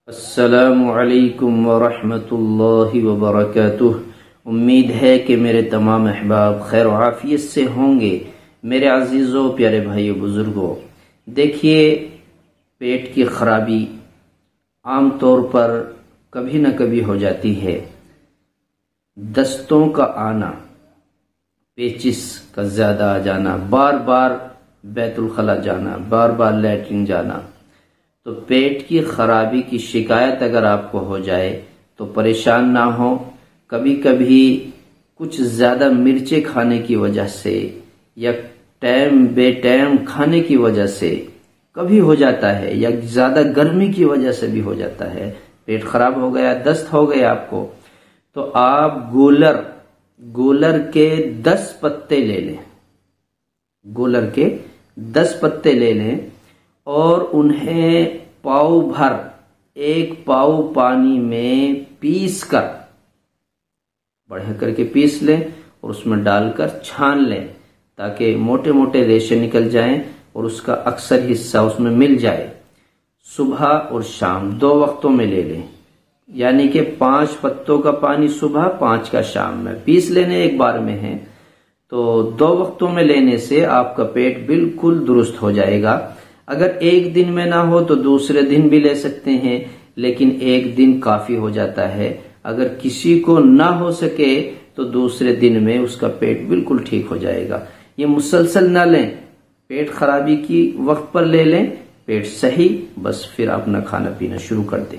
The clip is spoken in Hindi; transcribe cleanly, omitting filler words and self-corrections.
अस्सलामु अलैकुम वरहमतुल्लाहि वबरकातुह। उम्मीद है कि मेरे तमाम अहबाब खैर आफियत से होंगे। मेरे अजीज़ों, प्यारे भाइयों, बुजुर्गों, देखिए, पेट की खराबी आम तौर पर कभी न कभी हो जाती है। दस्तों का आना, पेचिस का ज्यादा आ जाना, बार बार बैतुल खला जाना, बार बार लैट्रिन जाना, तो पेट की खराबी की शिकायत अगर आपको हो जाए तो परेशान ना हो। कभी कभी कुछ ज्यादा मिर्चें खाने की वजह से या टाइम बेटाइम खाने की वजह से कभी हो जाता है, या ज्यादा गर्मी की वजह से भी हो जाता है, पेट खराब हो गया, दस्त हो गया आपको, तो आप गोलर के 10 पत्ते ले लें। गोलर के 10 पत्ते ले लें और उन्हें पाव भर, 1 पाव पानी में पीस कर, बढ़िया करके पीस लें और उसमें डालकर छान लें ताकि मोटे मोटे रेशे निकल जाएं और उसका अक्सर हिस्सा उसमें मिल जाए। सुबह और शाम 2 वक्तों में ले लें, यानी कि 5 पत्तों का पानी सुबह, 5 का शाम में पीस लेने एक बार में है, तो 2 वक्तों में लेने से आपका पेट बिल्कुल दुरुस्त हो जाएगा। अगर एक दिन में ना हो तो दूसरे दिन भी ले सकते हैं, लेकिन एक दिन काफी हो जाता है। अगर किसी को ना हो सके तो दूसरे दिन में उसका पेट बिल्कुल ठीक हो जाएगा। ये मुसलसल ना लें, पेट खराबी की वक्त पर ले लें, पेट सही, बस फिर अपना खाना पीना शुरू कर दें।